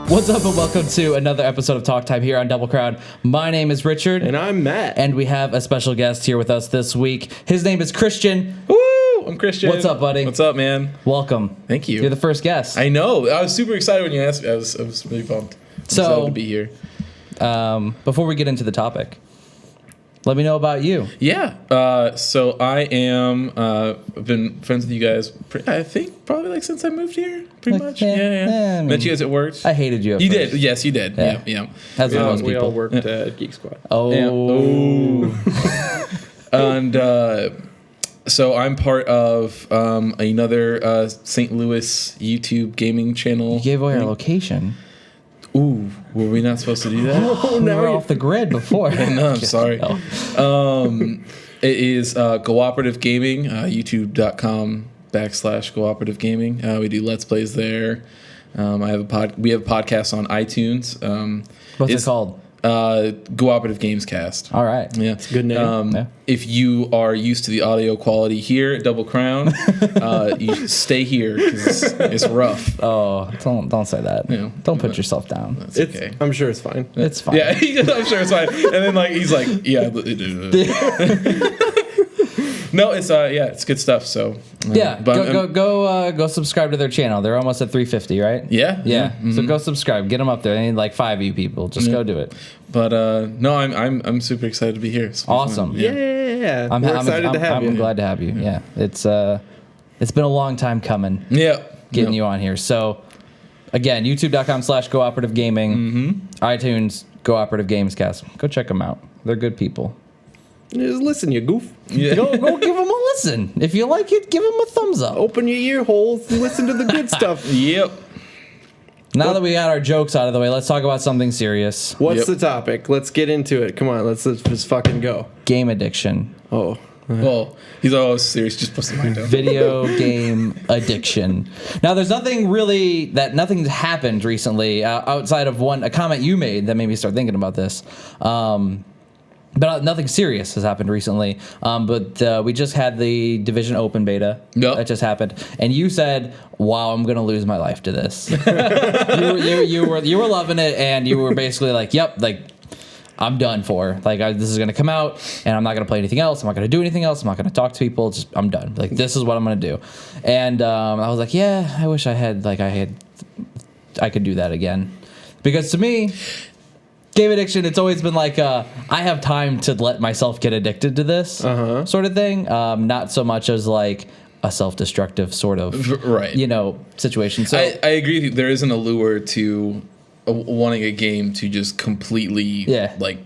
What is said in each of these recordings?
What's up, and welcome to another episode of Talk Time here on Double Crown. My name is Richard. And I'm Matt. And we have a special guest here with us this week. His name is Christian. Woo! I'm Christian. What's up, buddy? What's up, man? Welcome. Thank you. You're the first guest. I know. I was super excited when you asked me. I was really pumped. I'm excited to be here. Before we get into the topic, let me know about you. Yeah. So I am. I've been friends with you guys. I think probably like since I moved here. Pretty much. Yeah. I mean, Met you guys at work. I hated you. You first. did. Yes, you did. Yeah. As with most we people. all worked at Geek Squad. Oh. And so I'm part of another St. Louis YouTube gaming channel. You gave away our location. Ooh, were we not supposed to do that? We were off the grid before. No, I'm sorry. It is Cooperative Gaming, youtube.com/cooperative gaming. We do Let's Plays there. We have podcasts on iTunes. What's it called? Cooperative Games Cast. All right. Yeah. It's a good name. Yeah. If you are used to the audio quality here at Double Crown, you stay here because it's rough. Oh, don't say that. Yeah. Don't put yourself down. That's okay. I'm sure it's fine. It's fine. Yeah, I'm sure it's fine. And then he's like, yeah. No, it's good stuff. So Yeah, but go subscribe to their channel. They're almost at 350, right? Yeah. Yeah. So go subscribe. Get them up there. They need like 5 of you people. Just go do it. But no, I'm super excited to be here. It's Awesome. fun. Yeah. I'm excited to have you. I'm glad to have you. Yeah. It's been a long time coming Yeah. getting you on here. So again, youtube.com/cooperative gaming, iTunes Cooperative Games Cast. Go check them out. They're good people. Just listen, you goof. Yeah. Go give them a listen. If you like it, give them a thumbs up. Open your ear holes and listen to the good stuff. Yep. Now that we got our jokes out of the way, let's talk about something serious. What's Yep. the topic? Let's get into it. Come on, let's just fucking go. Game addiction. Oh. Well, he's always serious. Just puts the mic down. Video game addiction. Now, there's nothing's happened recently outside of a comment you made that made me start thinking about this. But nothing serious has happened recently. But we just had the Division Open beta. Yep. That just happened, and you said, "Wow, I'm gonna lose my life to this." you were loving it, and you were basically like, "Yep, like I'm done for. Like this is gonna come out, and I'm not gonna play anything else. I'm not gonna do anything else. I'm not gonna talk to people. Just I'm done. Like this is what I'm gonna do." And I was like, "Yeah, I wish I could do that again," because to me, game addiction, it's always been like I have time to let myself get addicted to this sort of thing. Not so much as like a self-destructive sort of situation. So I agree with you. There is an allure to wanting a game to just completely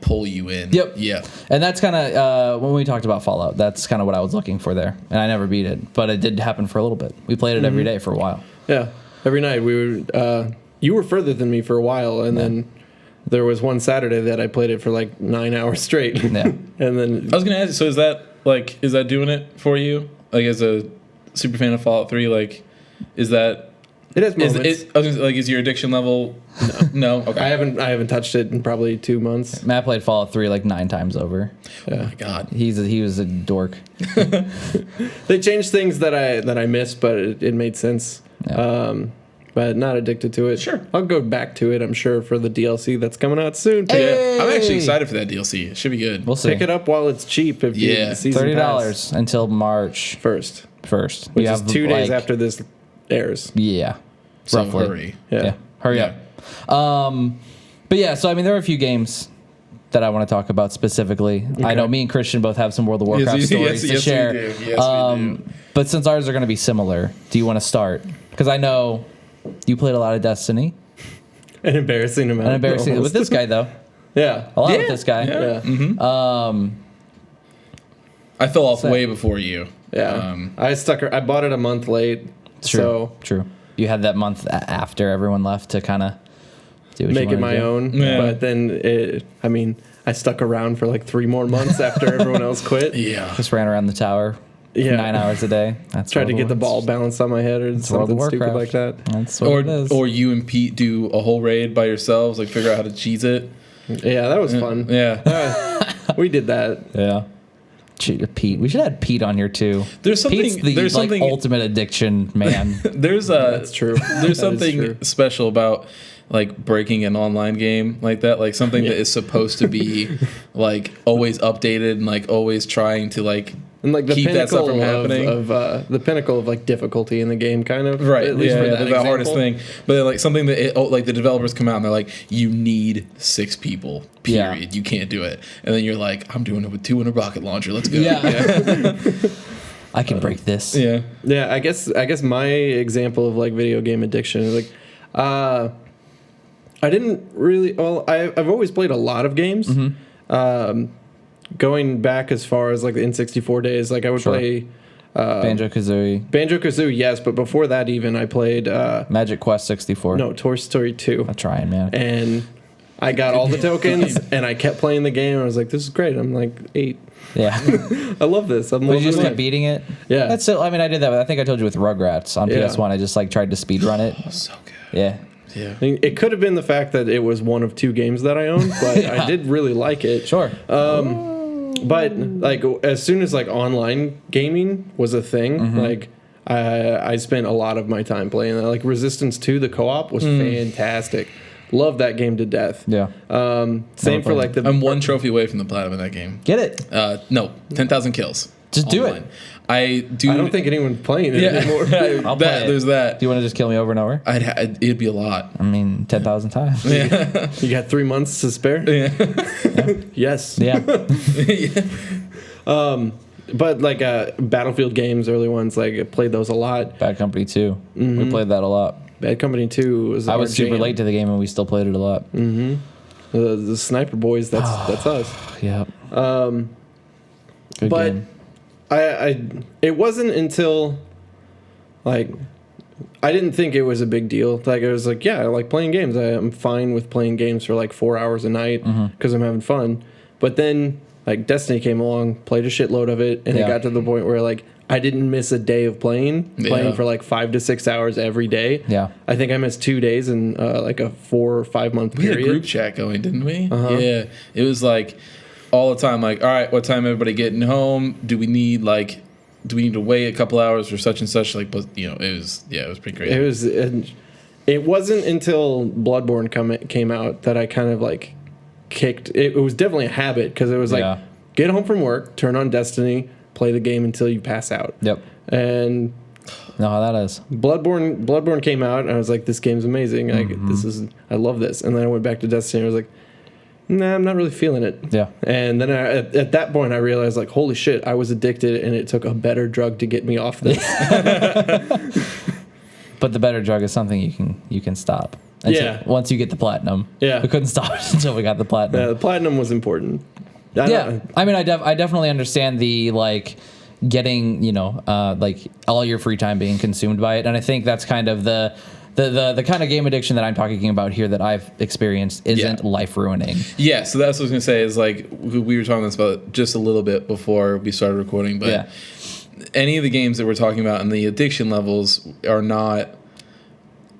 pull you in. Yep. Yeah. And that's kind of when we talked about Fallout. That's kind of what I was looking for there, and I never beat it, but it did happen for a little bit. We played it every day for a while. Yeah. Every night we were. You were further than me for a while, and then there was one Saturday that I played it for like 9 hours straight. Yeah. And then I was gonna ask you. So is that doing it for you? Like as a super fan of Fallout 3, like is that? it has moments. Is your addiction level? No. Okay. I haven't touched it in probably 2 months. Matt played Fallout 3 like 9 times over. Oh my god. He was a dork. They changed things that I missed, but it made sense. Yeah. But not addicted to it. Sure. I'll go back to it, I'm sure, for the DLC that's coming out soon. Hey! Yeah, I'm actually excited for that DLC. It should be good. We'll see. Pick it up while it's cheap. If you the season $30 until March pass 1st. which is 2 days after this airs. Yeah. So roughly. hurry. Yeah. Hurry Yeah. up. But yeah, so I mean, there are a few games that I want to talk about specifically. I know me and Christian both have some World of Warcraft stories to share. We do. Yes, we do. But since ours are going to be similar, do you want to start? Because I know you played a lot of Destiny. An embarrassing amount. With this guy though. Yeah. A lot with this guy. Yeah. Yeah. I fell off way before you. Yeah. I bought it a month late. True. You had that month after everyone left to kind of do what Make you it my do. own. Yeah. But then I stuck around for like 3 more months after everyone else quit. Yeah. Just ran around the tower. Yeah. 9 hours a day. That's Tried to get the ball Warcraft. balanced on my head or something stupid like that. That's what it is. Or you and Pete do a whole raid by yourselves, like figure out how to cheese it. Yeah, that was fun. Yeah. We did that. Yeah. Pete. We should have Pete on here too. There's something. Pete's the there's something. ultimate addiction man. There's That's true. There's That is something true. special about like breaking an online game like that, like something that is supposed to be like always updated and like always trying to like and like the keep that stuff from pinnacle happening. of the pinnacle of like difficulty in the game, kind of. Right, At least for that the hardest example. thing. But then, like something that like the developers come out and they're like, you need 6 people. Period. Yeah. You can't do it. And then you're like, I'm doing it with 2 in a rocket launcher. Let's go. Yeah. I can break this. Yeah. Yeah, I guess my example of like video game addiction is like, I didn't really. Well, I've always played a lot of games. Going back as far as like the N64 days, like I would play Banjo-Kazooie. yes, but before that even I played Magic Quest 64. no, Toy Story 2. I'm trying, man. And I got all the tokens and I kept playing the game. I was like, this is great. I'm like 8. Yeah. I love this. I'm But you loving just kept life. beating it? Yeah. That's so, I mean, I did that. I think I told you with Rugrats on Yeah. PS1. I just like tried to speed run it. So good. Yeah. Yeah. I mean, it could have been the fact that it was one of 2 games that I owned, but I did really like it. Sure. But like as soon as like online gaming was a thing, like I spent a lot of my time playing that. Like Resistance 2, the co-op was fantastic. Love that game to death. Yeah. Same for like the I'm 1 trophy away from the platinum in that game. Get it. No, 10,000 kills. Just do online. it. I don't think anyone's playing it anymore. I'll play it. There's that. Do you want to just kill me over and over? It'd be a lot. I mean, 10,000 times. Yeah. You got 3 months to spare? Yes. Yeah. But like Battlefield games, early ones, like I played those a lot. Bad Company 2. We played that a lot. Bad Company 2 was I our was super jam. late to the game and we still played it a lot. The Sniper Boys, that's us. Yeah. Good But game. it wasn't until like I didn't think it was a big deal. Like I was like, yeah, I like playing games. I'm fine with playing games for like 4 hours a night because I'm having fun. But then like Destiny came along, played a shitload of it, and it Yeah. got to the point where like I didn't miss a day of playing for like 5 to 6 hours every day. Yeah. I think I missed 2 days in like a 4 or 5 month We had period. a group chat going, didn't we? Yeah. It was like all the time, like, all right, what time everybody getting home? Do we need to wait a couple hours for such and such? Like, but it was pretty crazy. It wasn't until Bloodborne came out that I kind of like kicked. It was definitely a habit because it was like Yeah. get home from work, turn on Destiny, play the game until you pass out. Yep. And Know how that is. Bloodborne came out, and I was like, this game's amazing. I love this. And then I went back to Destiny, and I was like, nah, I'm not really feeling it. Yeah. And then at that point, I realized, like, holy shit, I was addicted, and it took a better drug to get me off this. But the better drug is something you can stop. Yeah. Once you get the platinum. Yeah. We couldn't stop it until we got the platinum. The platinum was important. Yeah. I mean, I definitely understand the like getting like all your free time being consumed by it, and I think that's kind of the kind of game addiction that I'm talking about here that I've experienced isn't life ruining. Yeah, so that's what I was gonna say. Is like we were talking about just a little bit before we started recording, but any of the games that we're talking about and the addiction levels are not.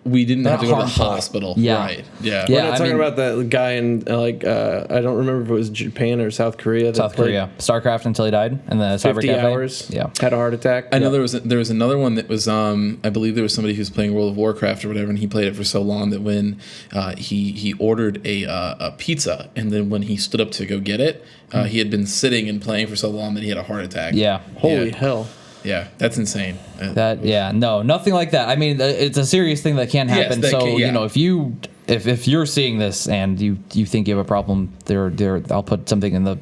We didn't have to go to the harmful. hospital, Yeah. right? Yeah, We're Yeah, not I talking mean- about that guy in like I don't remember if it was Japan or South Korea. that South played Korea, StarCraft until he died, and the Cyber 50 Cafe. hours. Yeah. Had a heart attack. I know there was another one that was I believe there was somebody who was playing World of Warcraft or whatever, and he played it for so long that when he ordered a pizza, and then when he stood up to go get it, he had been sitting and playing for so long that he had a heart attack. Yeah. Holy Yeah. hell. Yeah, that's insane. Nothing like that. I mean, it's a serious thing that can happen. that So can- yeah. if you're seeing this and you think you have a problem, I'll put something in the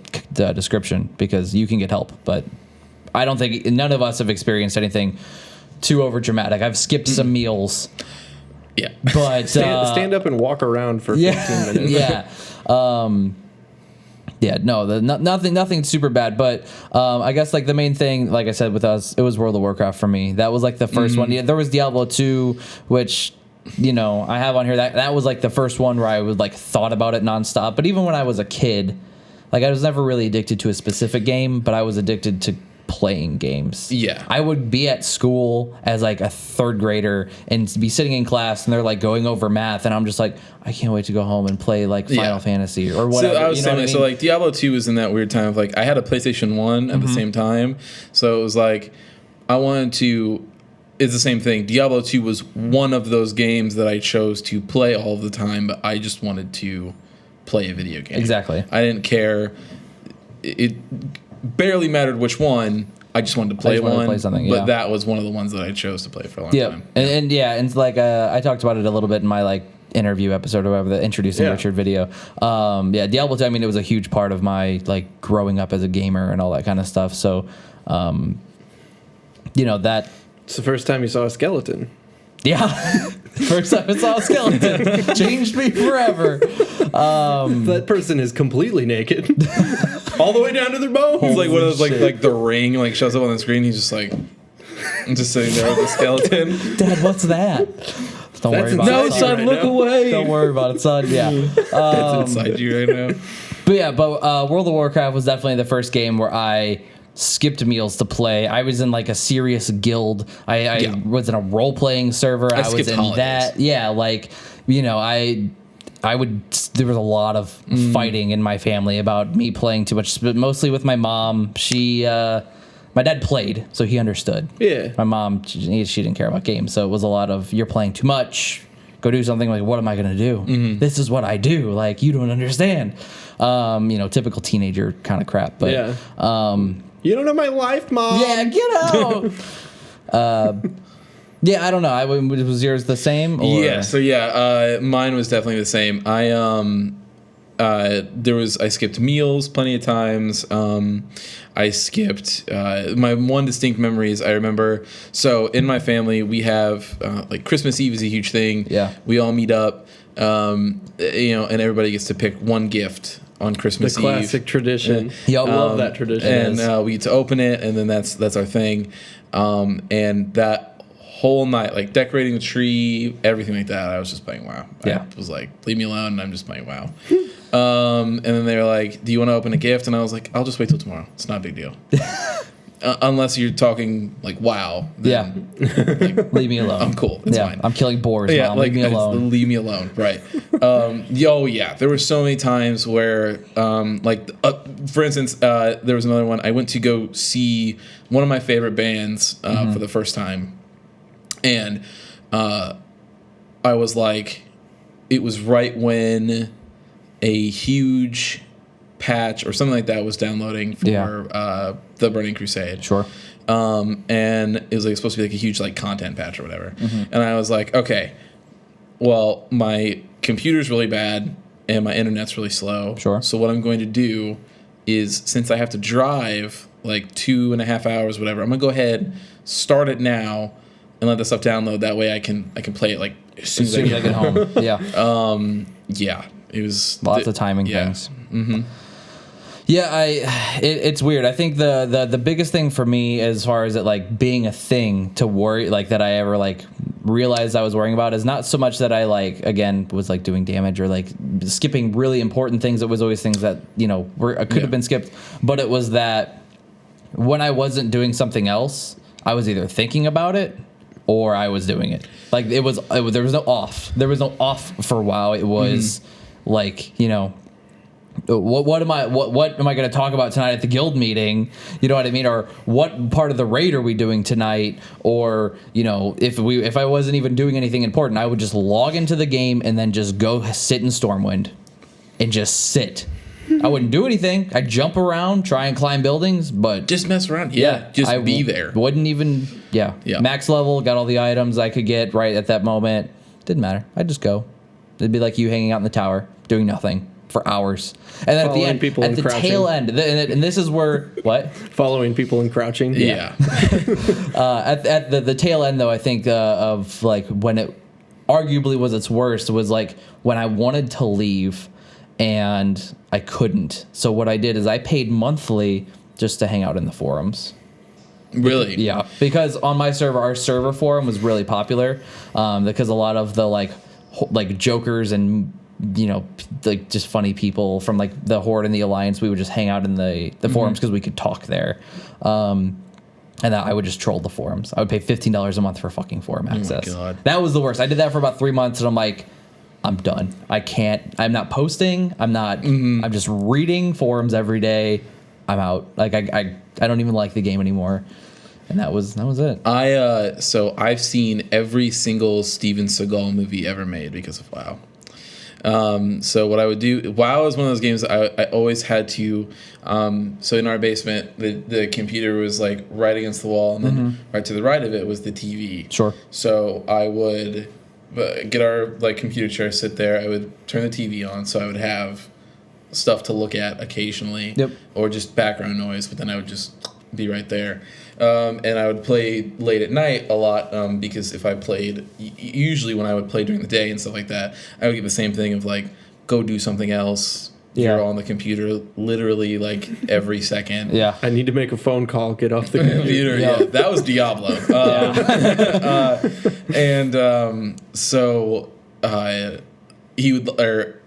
description because you can get help. But I don't think none of us have experienced anything too over dramatic. I've skipped some meals, Yeah. but Stand up and walk around for 15 minutes. Nothing super bad, but I guess like the main thing, like I said with us, it was World of Warcraft for me. That was like the first one. Yeah, there was Diablo 2, which I have on here. That was like the first one where I would like thought about it nonstop. But even when I was a kid, like I was never really addicted to a specific game, but I was addicted to playing games. Yeah. I would be at school as like a third grader and be sitting in class and they're like going over math and I'm just like, I can't wait to go home and play like Final Fantasy or whatever. So I was you know saying, what I so mean? like Diablo 2 was in that weird time of like I had a PlayStation 1 at the same time, so it was like I wanted to. it's the same thing. Diablo 2 was one of those games that I chose to play all the time, but I just wanted to play a video game. Exactly. I didn't care. It barely mattered which one. I just wanted to play one. Play something, but that was one of the ones that I chose to play for a long time. And like I talked about it a little bit in my like interview episode or whatever, the introducing Richard video. Diablo 2, I mean, it was a huge part of my like growing up as a gamer and all that kind of stuff. So, that. It's the first time you saw a skeleton. Yeah, first time I saw a skeleton changed me forever. That person is completely naked, all the way down to their bones. It's like one of those like The Ring like shows up on the screen. He's just like, I'm just sitting there with a skeleton. Dad, what's that? Don't worry about it. No, son, right look now. away. Don't worry about it, son. Yeah. That's inside you right now. But World of Warcraft was definitely the first game where I skipped meals to play. I was in like a serious guild. I was in a role-playing server. I was in holidays. that. Yeah, like, I would. There was a lot of fighting in my family about me playing too much, but mostly with my mom. My dad played, so he understood. Yeah. My mom, she didn't care about games, so it was a lot of, you're playing too much. Go do something. Like, what am I going to do? This is what I do. Like, you don't understand. Typical teenager kind of crap. But you don't know my life, Mom. yeah, get out. I don't know. Was yours the same? Or? Yeah. So mine was definitely the same. I skipped meals plenty of times. I skipped my one distinct memory is I remember. So in my family we have like Christmas Eve is a huge thing. Yeah. We all meet up. And everybody gets to pick one gift on Christmas Eve. The classic tradition. I love that tradition. And we get to open it, and then that's our thing. And that whole night, like decorating the tree, everything like that, I was just playing WoW. Yeah. I was like, leave me alone, and I'm just playing WoW. And then they were like, do you want to open a gift? And I was like, I'll just wait till tomorrow. It's not a big deal. Unless you're talking like WoW. Then, leave me alone. I'm cool. It's fine. I'm killing boars. Yeah, Mom. like, leave me alone. Leave me alone. Right. There were so many times where, for instance, there was another one. I went to go see one of my favorite bands for the first time. And I was like, it was right when a huge patch or something like that was downloading for the Burning Crusade. Sure. And it was like supposed to be like a huge like content patch or whatever. And I was like, okay, well, my computer's really bad and my internet's really slow. Sure. So what I'm going to do is, since I have to drive like 2.5 hours, whatever, I'm gonna go ahead, start it now, and let the stuff download. That way I can play it like as soon as I get home. Yeah. It was lots of timing things. Yeah, it's weird. I think the biggest thing for me as far as it like being a thing to worry, like that I ever like realized I was worrying about, is not so much that I like, again, was like doing damage or like skipping really important things. It was always things that, could have been skipped, but it was that when I wasn't doing something else, I was either thinking about it or I was doing it. Like there was no off. There was no off for WoW. It was like, what am I going to talk about tonight at the guild meeting? You know what I mean? Or what part of the raid are we doing tonight? Or, if I wasn't even doing anything important, I would just log into the game and then just go sit in Stormwind and just sit. I wouldn't do anything. I'd jump around, try and climb buildings, but just mess around. Just be there. Wouldn't even, max level, got all the items I could get right at that moment. Didn't matter. I'd just go. It'd be like you hanging out in the tower, doing nothing for hours. And then Following at the end, people at the tail end, and this is where, what? Following people and crouching. Yeah. At the tail end, though, I think of like when it arguably was its worst was like when I wanted to leave and I couldn't. So what I did is I paid monthly just to hang out in the forums. Really? Yeah, because on my server, our server forum was really popular because a lot of the like jokers and like just funny people from like the Horde and the Alliance, we would just hang out in the forums because we could talk there. And I would just troll the forums. I would pay $15 a month for fucking forum access. Oh my God. That was the worst. I did that for about 3 months and I'm like, I'm done. I'm not posting. I'm just reading forums every day. I'm out. Like I don't even like the game anymore. and that was it. So I've seen every single Steven Seagal movie ever made because of WoW. So what I would do, WoW is one of those games I always had to, so in our basement, the computer was like right against the wall, and then right to the right of it was the TV. Sure. So I would get our like computer chair, sit there, I would turn the TV on, so I would have stuff to look at occasionally, or just background noise, but then I would just be right there. And I would play late at night a lot, because if I played, usually when I would play during the day and stuff like that, I would get the same thing of like, go do something else. You're on the computer literally like every second. Yeah. I need to make a phone call, get off the computer. Yeah, that was Diablo. So he would, or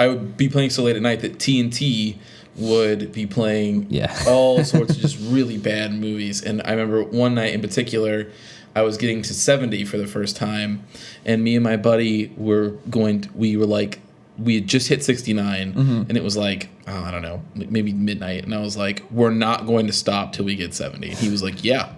I would be playing so late at night that TNT would be playing all sorts of just really bad movies. And I remember one night in particular, I was getting to 70 for the first time, and me and my buddy we had just hit 69, and it was like, I don't know, maybe midnight, and I was like, we're not going to stop till we get 70. And he was like, yes.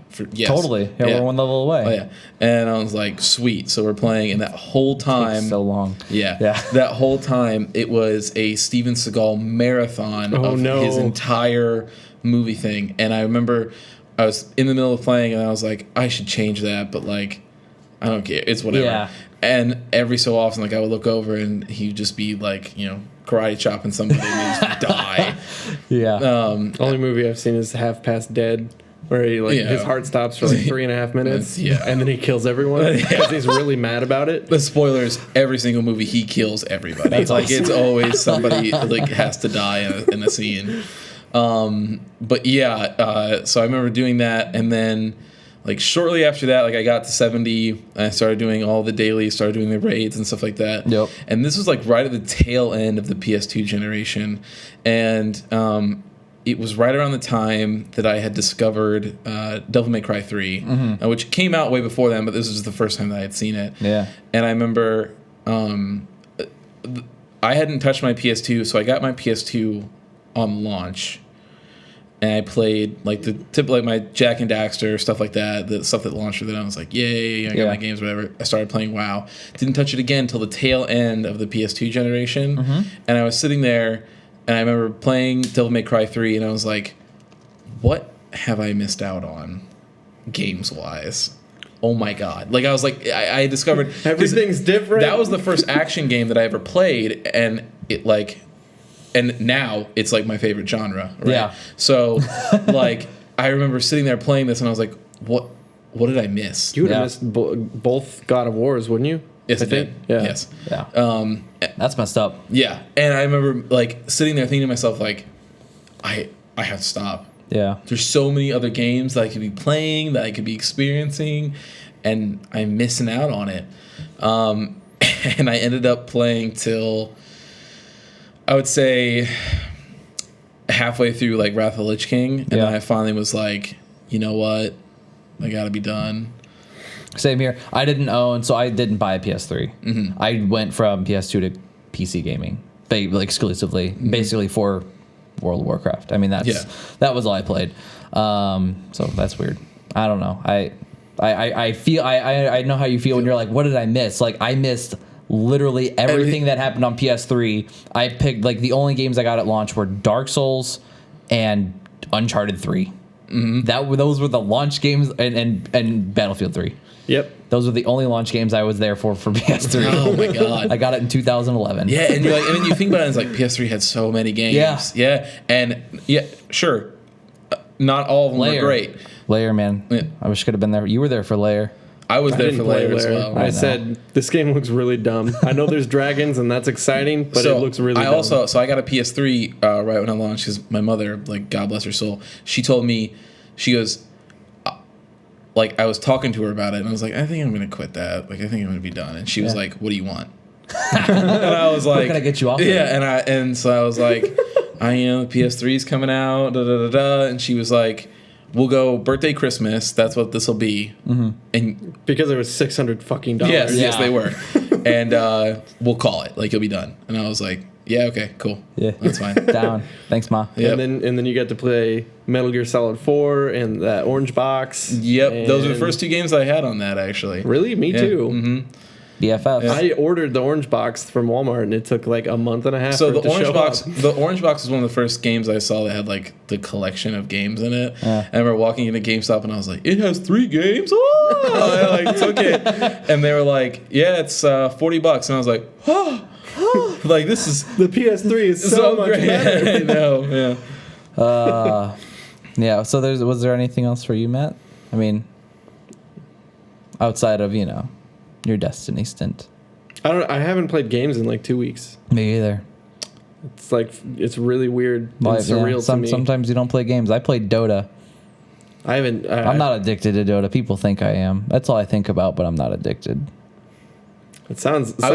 Totally. Yeah, we're one level away. Oh, yeah. And I was like, sweet. So we're playing, and that whole time... Takes so long. Yeah. That whole time, it was a Steven Seagal marathon of his entire movie thing. And I remember I was in the middle of playing, and I was like, I should change that, but like, I don't care. It's whatever. Yeah. And every so often, like, I would look over, and he'd just be like, karate chopping somebody and just die. Yeah. Only movie I've seen is Half Past Dead, where he his heart stops for like 3.5 minutes, and then he kills everyone because he's really mad about it. The spoilers: every single movie he kills everybody. That's like awesome. It's always somebody like has to die in a scene. But so I remember doing that, and then like shortly after that, like I got to 70, and I started doing all the dailies, started doing the raids and stuff like that. Yep. And this was like right at the tail end of the PS2 generation, and it was right around the time that I had discovered Devil May Cry 3, which came out way before then, but this was the first time that I had seen it. Yeah. And I remember I hadn't touched my PS2, so I got my PS2 on launch. And I played like the tip, like my Jack and Daxter, stuff like that, the stuff that launched with it. I was like, yay, I got my games, whatever. I started playing WoW. Didn't touch it again until the tail end of the PS2 generation. And I was sitting there, and I remember playing Devil May Cry 3, and I was like, what have I missed out on games-wise? Oh my God. Like, I was like, I discovered... Everything's different. That was the first action game that I ever played, and it like... And now it's like my favorite genre, right? Yeah. So, like, I remember sitting there playing this, and I was like, "What did I miss?" You would have missed both God of Wars, wouldn't you? Yes, I did. Yeah. Yes. Yeah. That's messed up. Yeah, and I remember like sitting there thinking to myself, like, I have to stop. Yeah. There's so many other games that I could be playing, that I could be experiencing, and I'm missing out on it. And I ended up playing till, I would say, halfway through like Wrath of the Lich King, and then I finally was like, you know what, I gotta be done. Same here. I didn't buy a PS3. I went from PS2 to PC gaming, exclusively, basically for World of Warcraft. I mean, that was all I played. So that's weird. I don't know. I feel I know how you feel when you're like, what did I miss? Like, I missed literally everything that happened on PS3. I picked, like, the only games I got at launch were Dark Souls and Uncharted 3. Those were the launch games, and Battlefield 3. Yep. Those were the only launch games I was there for PS3. Oh my God. I got it in 2011. Yeah, and you're like, and then you think about it, it's like PS3 had so many games. Yeah. And sure. Not all of them were great. Layer, man. Yeah. I wish I could have been there. You were there for Layer. I was there for Layer as well. I said, this game looks really dumb. I know there's dragons and that's exciting, but it looks really dumb. So I got a PS3 right when I launched, because my mother, like, God bless her soul, she told me, she goes, like, I was talking to her about it, and I was like, I think I'm going to quit that. Like, I think I'm going to be done. And she was like, what do you want? And I was like, what can I get you off? Yeah, and so I was like, the PS3's coming out, and she was like, we'll go birthday, Christmas. That's what this will be. And because it was $600 fucking dollars. Yes, they were. And we'll call it. Like, you'll be done. And I was like, Yeah. Okay. Cool. Yeah. That's fine. Down. Thanks, Ma. Yep. And then you get to play Metal Gear Solid 4 and that orange box. Yep. Those were the and- first 2 games I had on that actually. Really? Me Yeah. too. Mm-hmm. BFF. I ordered the orange box from Walmart and it took like a month and a half. So for the it to orange show box, up. the orange box was one of the first games I saw that had like the collection of games in it. Yeah. I remember walking into GameStop and I was like, "It has 3 games!" Oh! I like took it, and they were like, "Yeah, it's $40," and I was like, "Oh, like this is The PS3 is so much great." better. I know, yeah. Yeah. So was there anything else for you, Matt? I mean, outside of your Destiny stint. I haven't played games in like 2 weeks. Me either. It's like it's really weird and Well, surreal to me. Sometimes you don't play games. I played Dota. I haven't. I'm not addicted to Dota. People think I am. That's all I think about, but I'm not addicted. It sounds. I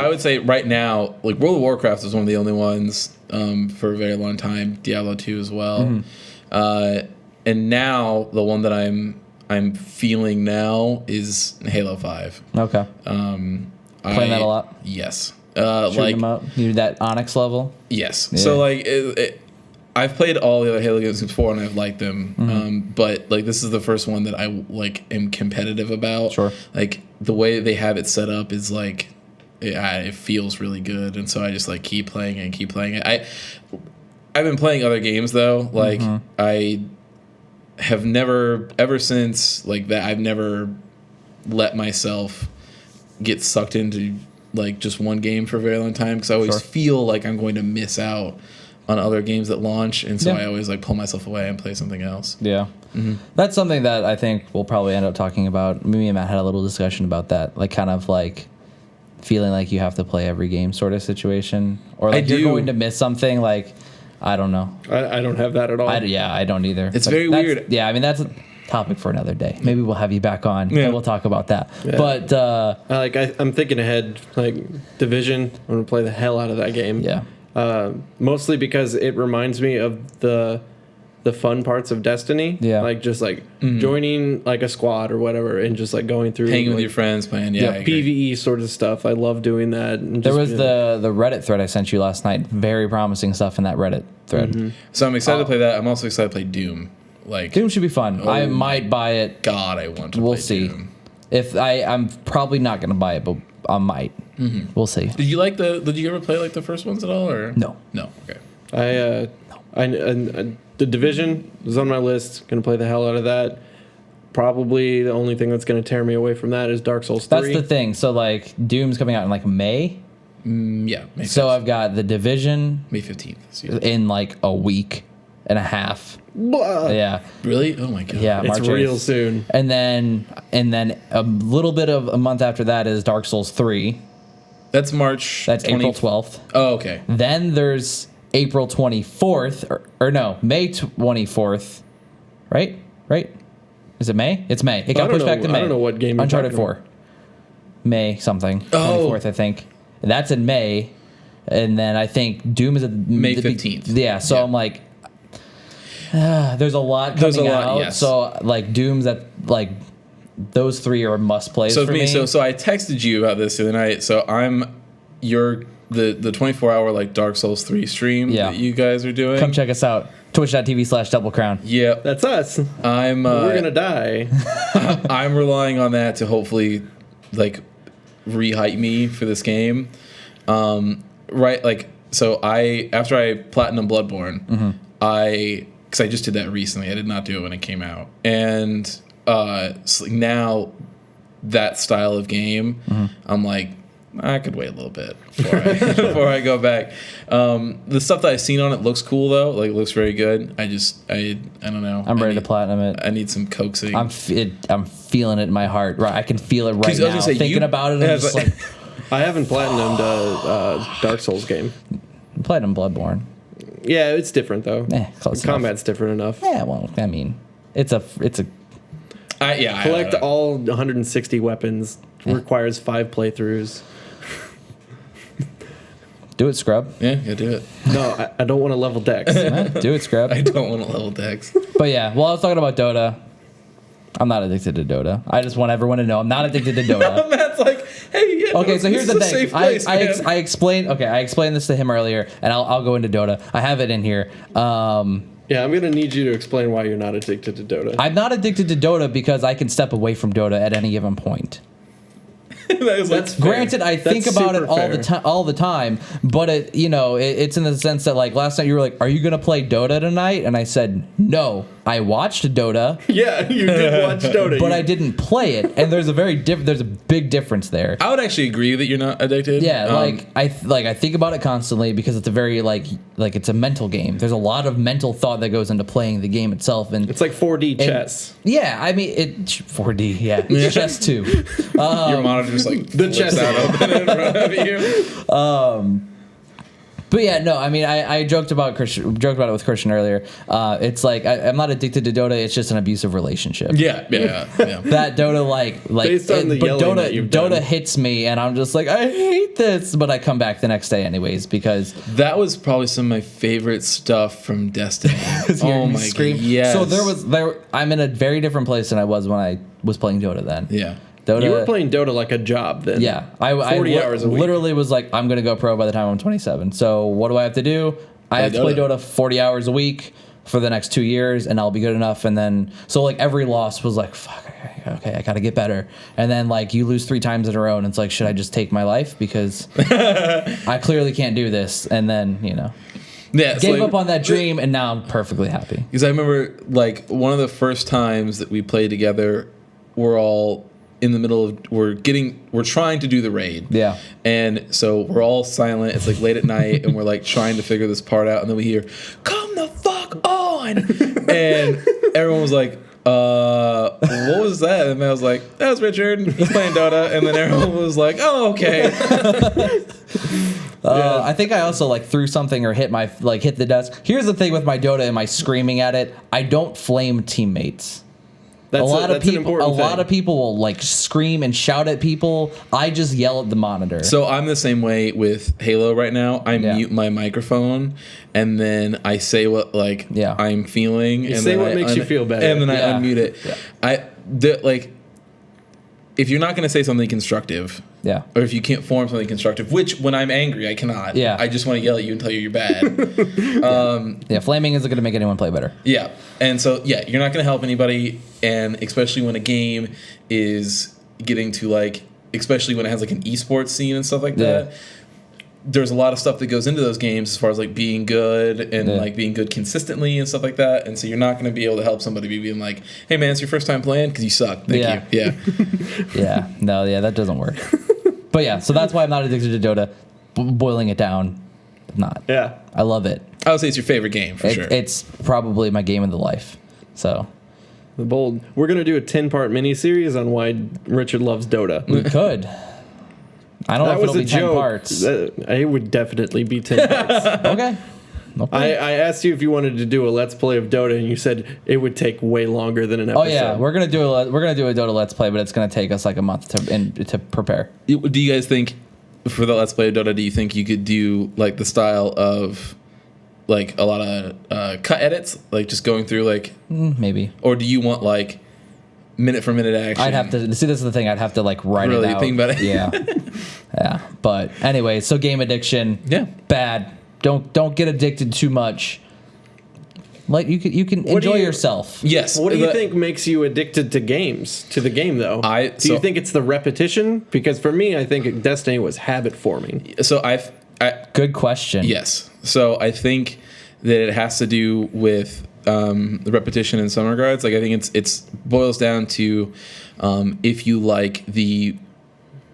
would say right now, like World of Warcraft is one of the only ones for a very long time. Diablo 2 as well, and now the one that I'm feeling now is Halo 5. Okay. Playing that a lot? Shooting Yes. them up. You that Onyx level? Yes. Yeah. So like I've played all the other Halo games before and I've liked them. But like this is the first one that I like am competitive about. Sure. Like the way they have it set up is like it feels really good, and so I just like keep playing it and keep playing it. I've been playing other games though. Like I have never ever since like that I've never let myself get sucked into like just one game for a very long time because I always feel like I'm going to miss out on other games that launch, and so I always like pull myself away and play something else. Yeah. That's something that I think we'll probably end up talking about. Me and Matt had a little discussion about that, like kind of like feeling like you have to play every game sort of situation, or like you're going to miss something. Like I don't know. I don't have that at all. I don't either. It's Like, very weird. Yeah, I mean that's a topic for another day. Maybe we'll have you back on and we'll talk about that. Yeah. But I'm thinking ahead. Like Division, I'm gonna play the hell out of that game. yeah. Mostly because it reminds me of the fun parts of Destiny. Yeah. Like just like joining like a squad or whatever and just like going through Hanging with like, your friends, playing. Yeah, I agree. PvE sort of stuff. I love doing that. And There just was being- the Reddit thread I sent you last night. Very promising stuff in that Reddit thread. So I'm excited to play that. I'm also excited to play Doom. Like Doom should be fun. I might buy it. God, I want to. We'll play see. Doom. If I'm probably not going to buy it, but I might. We'll see. Did you like Did you ever play like the first ones at all, or No. No. Okay. The Division is on my list. Gonna play the hell out of that. Probably the only thing that's gonna tear me away from that is Dark Souls 3. That's the thing. So like Doom's coming out in like May. Yeah. May So 5th. I've got the Division May 15th. in like a week and a half. Blah. Yeah. Really? Oh my god. Yeah. It's March real 8th. soon. And then a little bit of a month after that is Dark Souls 3. That's March. That's 20 April 12th. Oh, okay. Then there's April 24th or no, May 24th. Right? Is it May? It's May. It got don't pushed back know- to May. I don't know what game you're Uncharted talking 4. May something. Oh. 24th, I think. And that's in May. And then I think Doom is at May 15th. Yeah, so Yeah. I'm like there's a lot coming There's a lot, out. yes. So like Doom's at like those 3 are must plays So for me. so I texted you about this the other night. So I'm the 24-hour like Dark Souls 3 stream that you guys are doing. Come check us out. Twitch.tv/DoubleCrown. Yeah. That's us. I'm We're gonna die. I'm relying on that to hopefully like rehype me for this game. Right, like so after I platinum Bloodborne, because I just did that recently. I did not do it when it came out, and so now that style of game, I'm like, I could wait a little bit before I go back. The stuff that I've seen on it looks cool though. Like it looks very good. I don't know. I'm ready to platinum it. I need some coaxing. I'm feeling it in my heart. Right, I can feel it right 'Cause I was now. gonna say, Thinking about it, I'm just like I haven't platinumed a Dark Souls game. platinum Bloodborne. Yeah, it's different though. Close enough. Combat's different enough. Yeah, well, I mean, it's a Collect all 160 weapons. Requires 5 playthroughs. do it, Scrub. Yeah, do it. No, I don't want to level Dex. Do it, Scrub. I don't want to level Dex. But yeah, well, I was talking about Dota. I'm not addicted to Dota. I just want everyone to know I'm not addicted to Dota. Matt's like, hey, yeah. Okay, so here's the this is a thing. safe place, I explained this to him earlier, and I'll go into Dota. I have it in here. Yeah, I'm gonna need you to explain why you're not addicted to Dota. I'm not addicted to Dota because I can step away from Dota at any given point. That's fair. Granted, I think That's about it super all fair. the time, but it's in the sense that like last night you were like, "Are you gonna play Dota tonight?" And I said, "No, I watched Dota." Yeah, you did watch Dota, but I didn't play it, and there's a big difference there. I would actually agree that you're not addicted. Yeah, I think about it constantly because it's a very like it's a mental game. There's a lot of mental thought that goes into playing the game itself, and It's like 4D chess. yeah, I mean it 4D, yeah, chess too. Your monitor just like The flips chess out open in front of you. But yeah, no, I mean, I joked about it with Christian earlier. It's like I'm not addicted to Dota. It's just an abusive relationship. Yeah. That Dota like Based on the but yelling that you've Dota done. hits me, and I'm just like, I hate this, but I come back the next day anyways because That was probably some of my favorite stuff from Destiny. Oh my god! Yes. So I'm in a very different place than I was when I was playing Dota then. Yeah. Dota, You were playing Dota like a job then. Yeah, I 40 hours a week. literally was like, I'm gonna go pro by the time I'm 27. So what do I have to do? I have to play Dota 40 hours a week for the next 2 years, and I'll be good enough. And then so like every loss was like, fuck, okay, I gotta get better. And then like you lose 3 times in a row, and it's like, should I just take my life because I clearly can't do this? And then Yeah. gave up on that dream, and now I'm perfectly happy. Because I remember, like, one of the first times that we played together, we're all in the middle of, we're trying to do the raid. Yeah. And so we're all silent. It's like late at night, and we're like trying to figure this part out. And then we hear, "Come the fuck on!" And everyone was like, what was that? And I was like, that was Richard. He's playing Dota. And then everyone was like, oh, okay. I think I also like threw something or hit the desk. Here's the thing with my Dota and my screaming at it. I don't flame teammates. That's a lot an of people will like scream and shout at people. I just yell at the monitor. So I'm the same way with Halo right now. I mute my microphone and then I say what I'm feeling. You and say then what makes you feel better. And then I unmute it. Yeah. If you're not going to say something constructive, yeah, or if you can't form something constructive, which when I'm angry I cannot. Yeah. I just want to yell at you and tell you you're bad. Flaming isn't going to make anyone play better. Yeah. And so, you're not going to help anybody. And especially when a game is getting to especially when it has an esports scene and stuff like that, there's a lot of stuff that goes into those games as far as being good and being good consistently and stuff like that. And so you're not going to be able to help somebody be being like, hey man, it's your first time playing because you suck. Thank you. Yeah. Yeah. No, that doesn't work. But yeah, so that's why I'm not addicted to Dota. Boiling it down, I'm not. Yeah. I love it. I would say it's your favorite game for sure. It's probably my game of the life. So The bold. We're gonna do a 10-part mini series on why Richard loves Dota. we could. I don't know if it'll be 10 parts. It would definitely be 10 parts. Okay. I asked you if you wanted to do a Let's Play of Dota, and you said it would take way longer than an episode. Oh yeah, we're gonna do a Dota Let's Play, but it's gonna take us a month to prepare. Do you guys think for the Let's Play of Dota, do you think you could do the style of a lot of cut edits, just going through Maybe. or do you want minute for minute action? I'd have to see. This is the thing. I'd have to write really it out. think about it. Yeah. Yeah. But anyway, so game addiction. Yeah. Bad. Don't get addicted too much. You can enjoy yourself. Yes. What do you think makes you addicted to games? To the game, though. Do you think it's the repetition? Because for me, I think Destiny was habit forming. So Good question. Yes. So I think that it has to do with the repetition in some regards. I think it's boils down to if you like the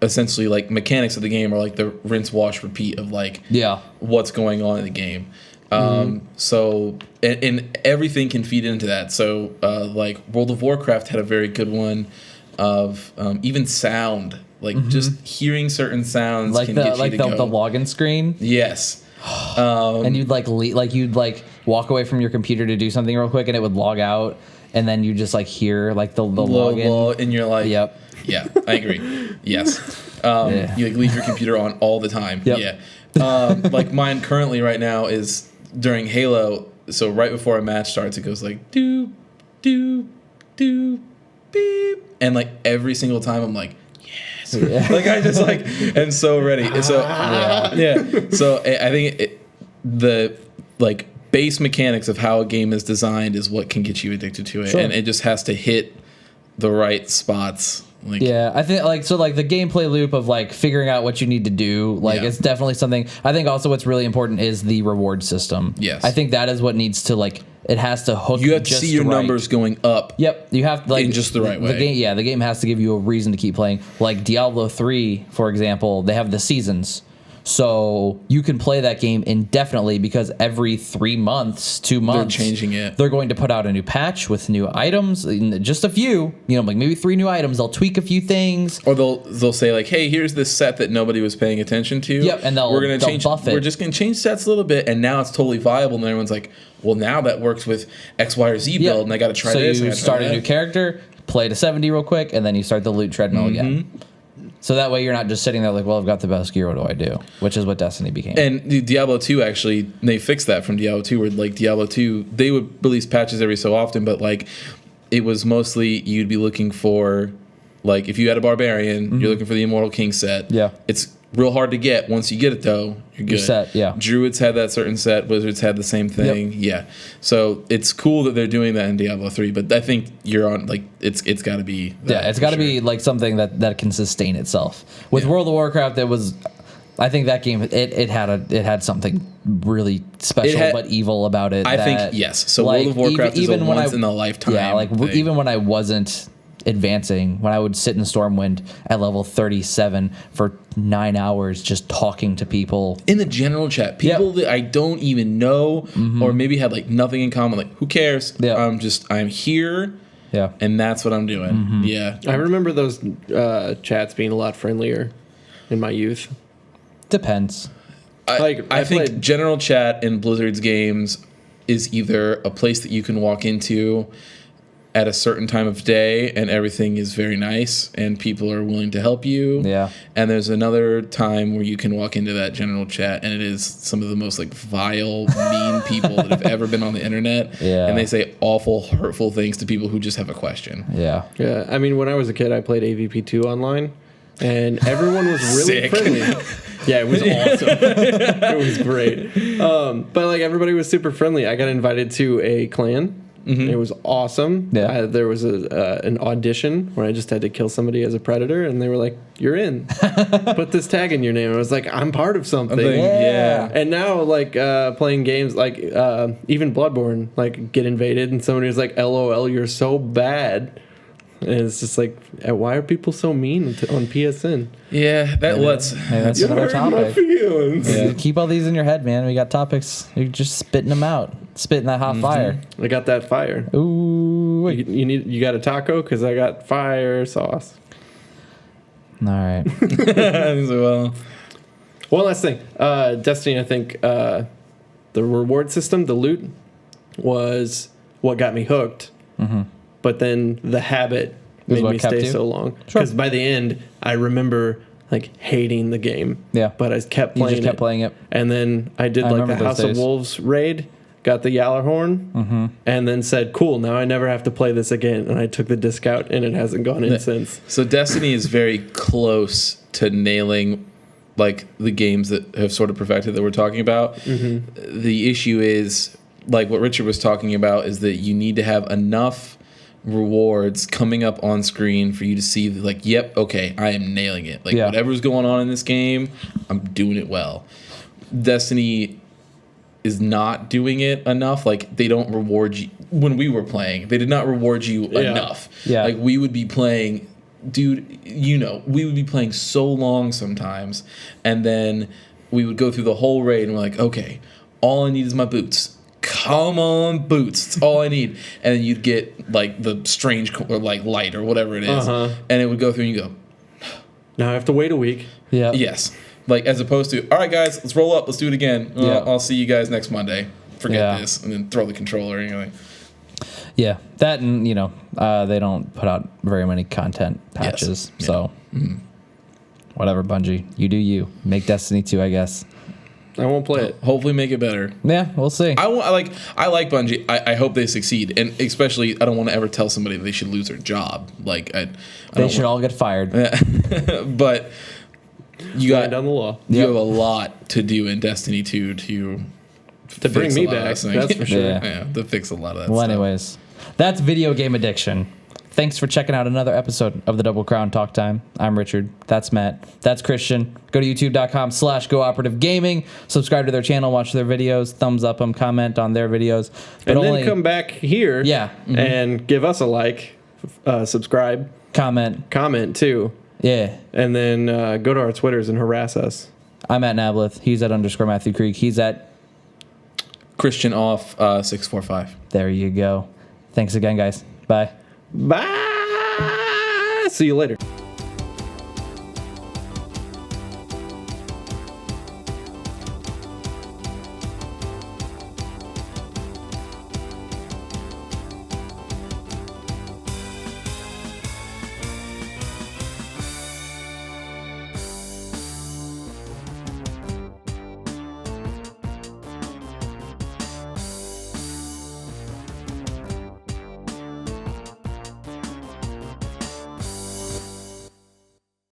essentially mechanics of the game, or the rinse, wash, repeat of what's going on in the game. So and everything can feed into that. So World of Warcraft had a very good one of even sound. Just hearing certain sounds can get you to go. The login screen. Yes. And you'd you'd walk away from your computer to do something real quick, and it would log out, and then you just hear the login, and you're like, yep, yeah, I agree. Yes. You leave your computer on all the time. Yep. Yeah. Mine currently right now is during Halo. So right before a match starts, it goes do do do beep, and like every single time I'm like, yes, like I just like and so ready. And so yeah. So I think the like base mechanics of how a game is designed is what can get you addicted to it, Sure. and it just has to hit the right spots. Like, yeah, I think like the gameplay loop of like figuring out what you need to do, like it's definitely something. I think also what's really important is the reward system. Yes. I think that is what needs to like it has to hook. You have to just see your right. numbers going up. Yep, you have to like in just the right way. The game has to give you a reason to keep playing. Like Diablo 3, for example, they have the seasons. So you can play that game indefinitely because every 3 months, 2 months, They're changing it. They're going to put out a new patch with new items, just a few, like maybe 3 new items. They'll tweak a few things. Or they'll say like, hey, here's this set that nobody was paying attention to. Yep, and we're gonna they'll change buff it. We're just gonna change sets a little bit, and now it's totally viable. And everyone's like, well, now that works with X, Y, or Z build, and I got to try this. So you start a new character, play to 70 real quick, and then you start the loot treadmill again. So that way you're not just sitting there like, well, I've got the best gear, what do I do? Which is what Destiny became. And Diablo 2, actually, they fixed that from Diablo 2, where like Diablo 2, they would release patches every so often, but like it was mostly you'd be looking for, like if you had a Barbarian, you're looking for the Immortal King set. Yeah. It's real hard to get. Once you get it, though, you're good. You're set, yeah. Druids had that certain set. Wizards had the same thing. Yep. Yeah. So it's cool that they're doing that in Diablo 3, but I think you're on, like, it's got to be that. Yeah, it's got to be like something that can sustain itself. With World of Warcraft, it was, I think that game it had something really special but evil about it. I think yes. So World of Warcraft is a once in a lifetime. Yeah, like thing. even when I wasn't advancing, when I would sit in Stormwind at level 37 for 9 hours just talking to people in the general chat, people that I don't even know or maybe had like nothing in common, like who cares? I'm here. Yeah. And that's what I'm doing. Yeah. I remember those chats being a lot friendlier in my youth. Depends. I think general chat in Blizzard's games is either a place that you can walk into at a certain time of day and everything is very nice and people are willing to help you. Yeah. And there's another time where you can walk into that general chat and it is some of the most like vile, mean people that have ever been on the internet. Yeah. And they say awful, hurtful things to people who just have a question. Yeah. Yeah. I mean, when I was a kid, I played AVP2 online and everyone was really Sick. friendly. Yeah, it was awesome. It was great. But like everybody was super friendly. I got invited to a clan. It was awesome. Yeah. There was an audition where I just had to kill somebody as a predator, and they were like, "You're in. Put this tag in your name." And I was like, "I'm part of something." Yeah. And now, like playing games, like even Bloodborne, like get invaded, and somebody was like, "LOL, you're so bad." And it's just like, why are people so mean on PSN? Yeah, that's another topic. Feelings. Yeah. Keep all these in your head, man. We got topics. You're just spitting them out. Spitting that hot fire. I got that fire. Ooh. You got a taco? Because I got fire sauce. All right. well, one last thing. Destiny, I think the reward system, the loot, was what got me hooked. But then the habit made what me kept stay you? so long. Sure. Because by the end, I remember like hating the game. Yeah. But I kept You playing just kept playing it. And then I did I like remember the those House of days. Wolves raid, got the Yallarhorn, and then said, cool, now I never have to play this again. And I took the disc out, and it hasn't gone in since. So Destiny is very close to nailing like the games that have sort of perfected that we're talking about. The issue is, like what Richard was talking about, is that you need to have enough rewards coming up on screen for you to see that, like, yep, okay, I am nailing it. Like, whatever's going on in this game, I'm doing it well. Destiny is not doing it enough. Like, they don't reward you. When we were playing, they did not reward you enough. Yeah. Like, we would be playing, dude, we would be playing so long sometimes, and then we would go through the whole raid, and we're like, okay, all I need is my boots. Come on, boots. It's all I need. And then you'd get like the strange or like light or whatever it is. And it would go through and you go, Now I have to wait a week. Yeah. yes. Like as opposed to, all right, guys, let's roll up. Let's do it again. Yeah. I'll see you guys next Monday. Forget Yeah. this. And then throw the controller and you're like, Yeah. That and, they don't put out very many content patches. Yeah. So, whatever, Bungie. You do you. Make Destiny 2, I guess. I won't play it. Hopefully, make it better. Yeah, we'll see. I like Bungie. I hope they succeed, and especially I don't want to ever tell somebody they should lose their job. Like they should all get fired. But you got down the law. You have a lot to do in Destiny 2 to bring me back. That's for sure. Yeah, to fix a lot of that. Well, stuff. anyways, that's video game addiction. Thanks for checking out another episode of the Double Crown Talk Time. I'm Richard. That's Matt. That's Christian. Go to youtube.com/cooperative-gaming. Subscribe to their channel. Watch their videos. Thumbs up them. Comment on their videos. But and then come back here and give us a like, subscribe. Comment, too. Yeah. And then go to our Twitters and harass us. I'm at Nablith. He's at _Matthew Creek. He's at Christian off 645. There you go. Thanks again, guys. Bye. Bye. See you later.